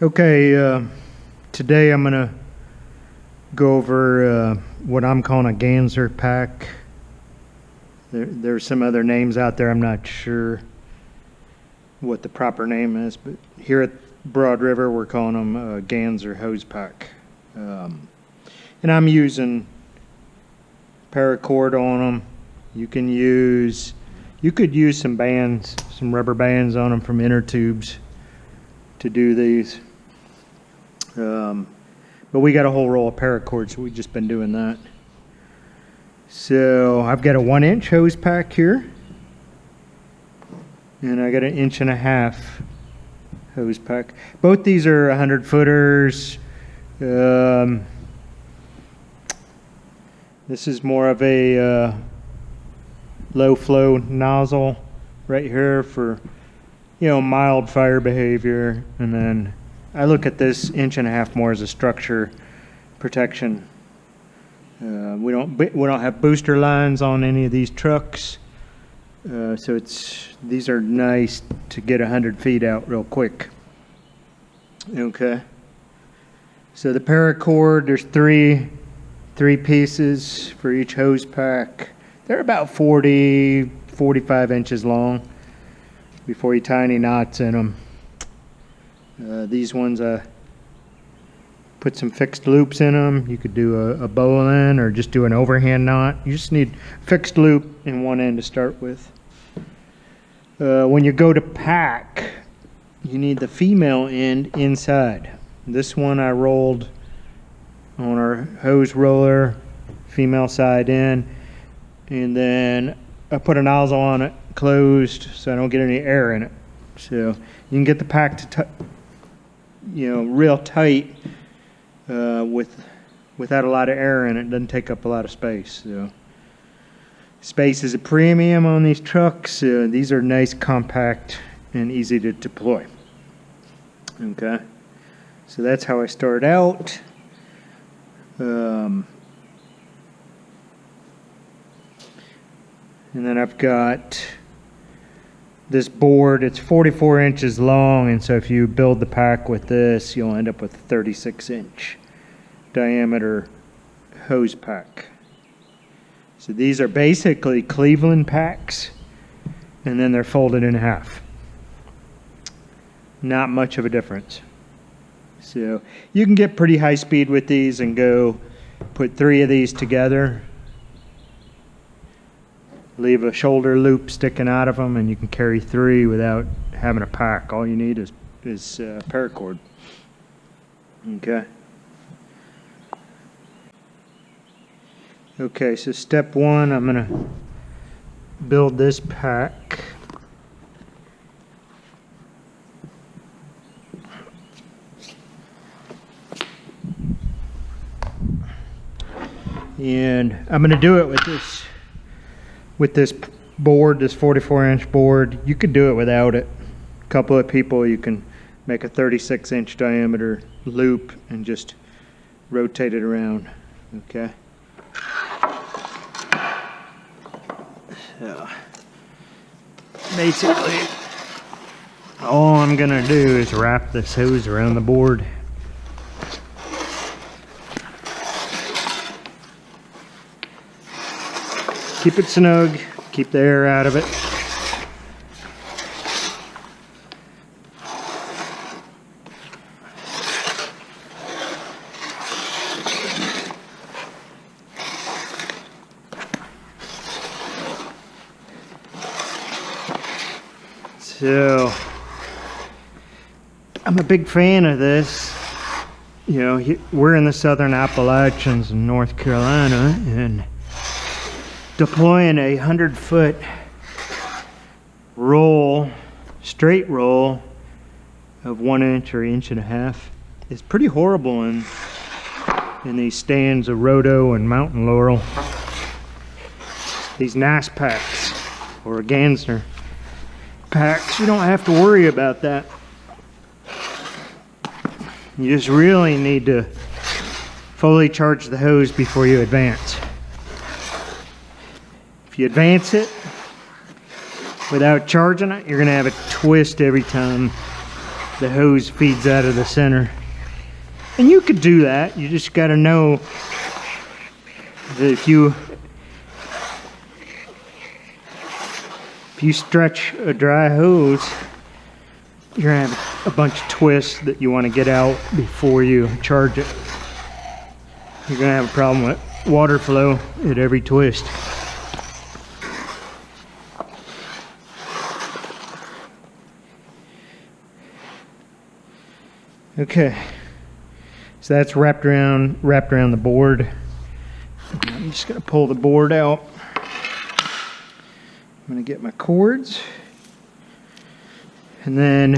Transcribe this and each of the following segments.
Okay, today I'm gonna go over what I'm calling a Gansner pack. There's some other names out there. I'm not sure what the proper name is, but here at Broad River we're calling them a Gansner hose pack. And I'm using paracord on them. You could use some bands, some rubber bands on them from inner tubes to do these. But we got a whole roll of paracord, so we've just been doing that. So I've got a 1-inch hose pack here, and I got an 1.5 inch hose pack. Both these are 100 footers. This is more of a low flow nozzle right here for, mild fire behavior, and then I look at this 1.5 inch more as a structure protection. We don't have booster lines on any of these trucks, so these are nice to get 100 feet out real quick. Okay. So the paracord, there's three pieces for each hose pack. They're about 45 inches long before you tie any knots in them. These ones, put some fixed loops in them. You could do a bowline or just do an overhand knot. You just need fixed loop in one end to start with. When you go to pack, you need the female end inside. This one I rolled on our hose roller, female side in, and then I put a nozzle on it, closed, so I don't get any air in it. So you can get the pack to real tight without a lot of air in it. It doesn't take up a lot of space. So space is a premium on these trucks. These are nice, compact, and easy to deploy. Okay, so that's how I start out. And then I've got this board. It's 44 inches long, and so if you build the pack with this, you'll end up with a 36-inch diameter hose pack. So these are basically Cleveland packs, and then they're folded in half. Not much of a difference. So you can get pretty high speed with these and go put 3 of these together. Leave a shoulder loop sticking out of them, and you can carry 3 without having a pack. All you need is paracord. Okay. Okay, so step 1, I'm going to build this pack. And I'm going to do it with this board, this 44-inch board. You could do it without it. A couple of people, you can make a 36-inch diameter loop and just rotate it around. Okay. So basically, all I'm gonna do is wrap this hose around the board. Keep it snug, keep the air out of it. So, I'm a big fan of this. We're in the southern Appalachians in North Carolina, and deploying a 100-foot roll, straight roll of 1 inch or 1.5 inch is pretty horrible in these stands of Rhodo and Mountain Laurel. These NAS packs or Gansner packs, you don't have to worry about that. You just really need to fully charge the hose before you advance. If you advance it without charging it, you're going to have a twist every time the hose feeds out of the center. And you could do that. You just got to know that if you stretch a dry hose, you're gonna have a bunch of twists that you want to get out before you charge it. You're gonna have a problem with water flow at every twist. Okay, so that's wrapped around the board. I'm just gonna pull the board out. I'm gonna get my cords, and then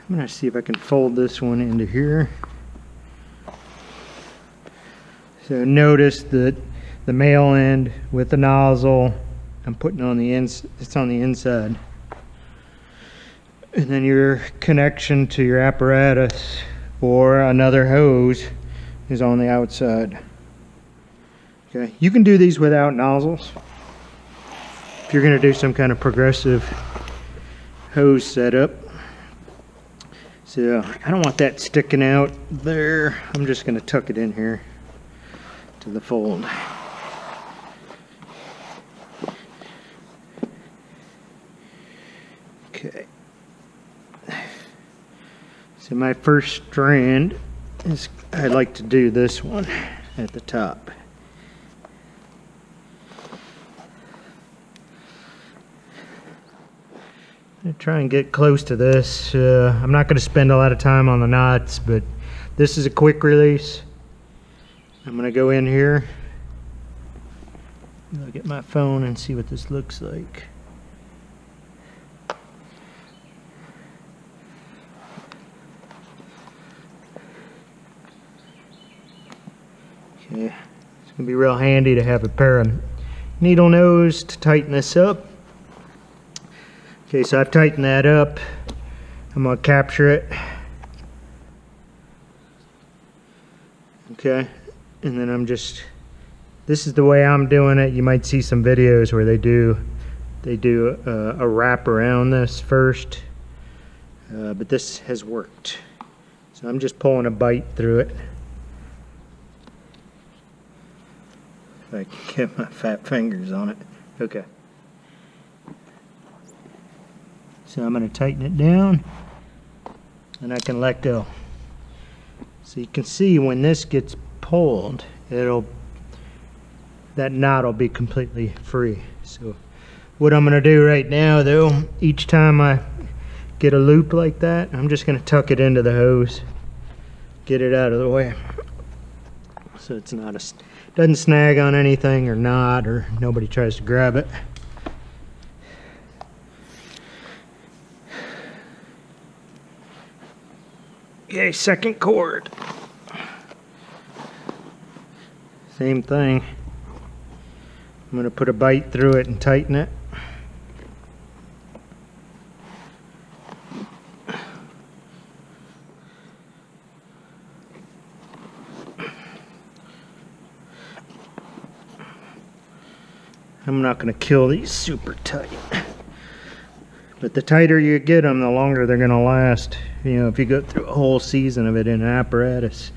I'm gonna see if I can fold this one into here. So notice that the male end with the nozzle, I'm putting on the it's on the inside. And then your connection to your apparatus or another hose is on the outside. Okay, you can do these without nozzles if you're going to do some kind of progressive hose setup. So I don't want that sticking out there. I'm just going to tuck it in here to the fold. Okay. So my first strand is, I like to do this one at the top. I'm going to try and get close to this. I'm not going to spend a lot of time on the knots, but this is a quick release. I'm going to go in here, look at my phone and see what this looks like. Okay, it's going to be real handy to have a pair of needle nose to tighten this up. Okay, so I've tightened that up. I'm going to capture it. Okay, and then I'm just, this is the way I'm doing it. You might see some videos where they do a wrap around this first, but this has worked. So I'm just pulling a bite through it. If I can get my fat fingers on it. Okay. So I'm going to tighten it down and I can let go. So you can see when this gets pulled, that knot will be completely free. So what I'm going to do right now though, each time I get a loop like that, I'm just going to tuck it into the hose, get it out of the way. So it's not doesn't snag on anything or knot, or nobody tries to grab it. Okay, second cord. Same thing. I'm going to put a bite through it and tighten it. I'm not going to kill these super tight. But the tighter you get them, the longer they're going to last. You know, if you go through a whole season of it in an apparatus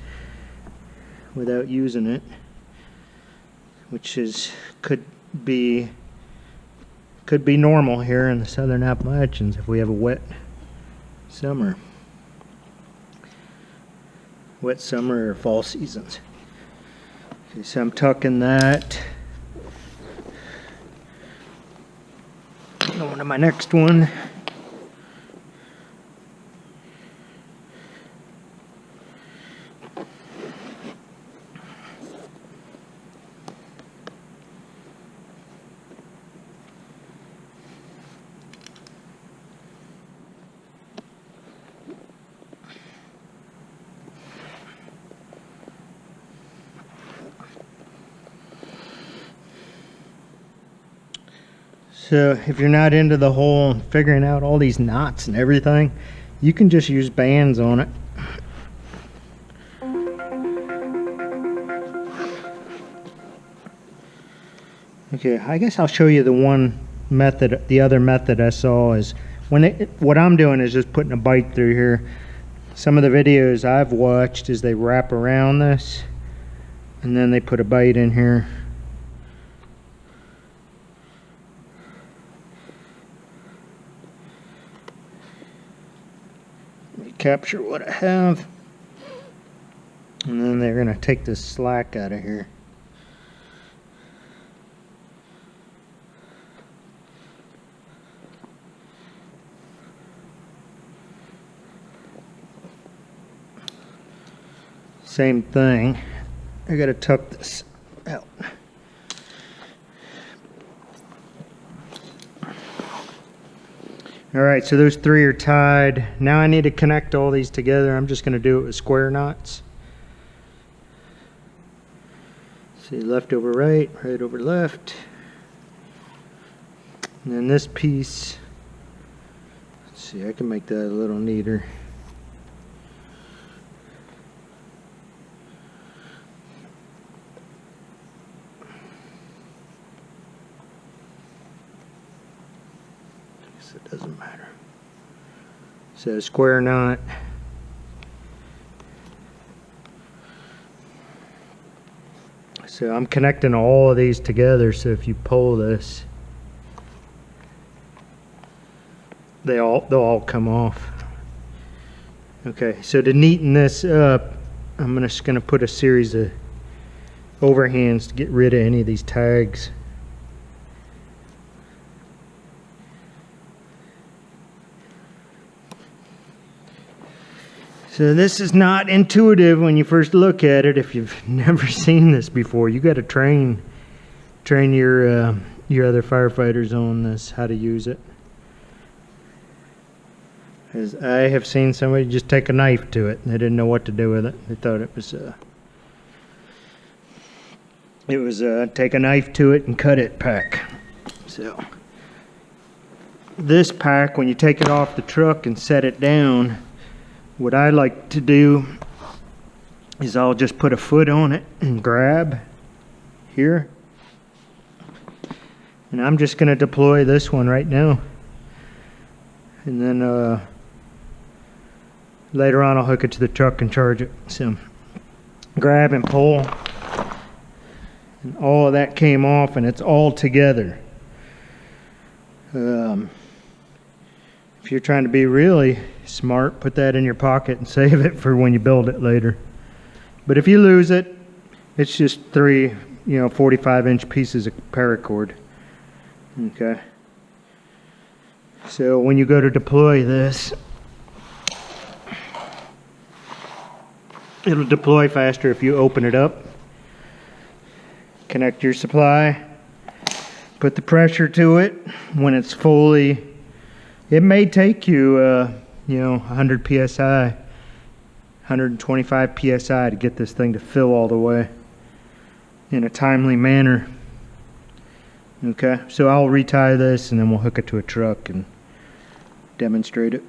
without using it, which could be normal here in the southern Appalachians if we have a wet summer or fall seasons. Okay, so I'm tucking that. Going to my next one. So if you're not into the whole figuring out all these knots and everything, you can just use bands on it. Okay, I guess I'll show you the other method I saw is what I'm doing is just putting a bite through here. Some of the videos I've watched is they wrap around this and then they put a bite in here. Let me capture what I have. And then they're going to take this slack out of here. Same thing. I got to tuck this out. All right, so those three are tied. Now I need to connect all these together. I'm just going to do it with square knots. See, left over right, right over left. And then this piece, let's see, I can make that a little neater. It doesn't matter. So square knot. So I'm connecting all of these together, so if you pull this, they'll all come off. Okay, so to neaten this up, I'm just gonna put a series of overhands to get rid of any of these tags. So this is not intuitive when you first look at it. If you've never seen this before, you got to train your other firefighters on this, how to use it. As I have seen somebody just take a knife to it, and they didn't know what to do with it. They thought it was take a knife to it and cut it pack. So this pack, when you take it off the truck and set it down, what I like to do is I'll just put a foot on it and grab here. And I'm just going to deploy this one right now. And then later on I'll hook it to the truck and charge it. So grab and pull. And all of that came off and it's all together. If you're trying to be really smart, put that in your pocket and save it for when you build it later. But if you lose it, it's just three, 45-inch pieces of paracord. Okay. So when you go to deploy this, it'll deploy faster if you open it up. Connect your supply. Put the pressure to it. When it's fully, it may take you, 100 psi, 125 psi to get this thing to fill all the way in a timely manner. Okay, so I'll retie this and then we'll hook it to a truck and demonstrate it.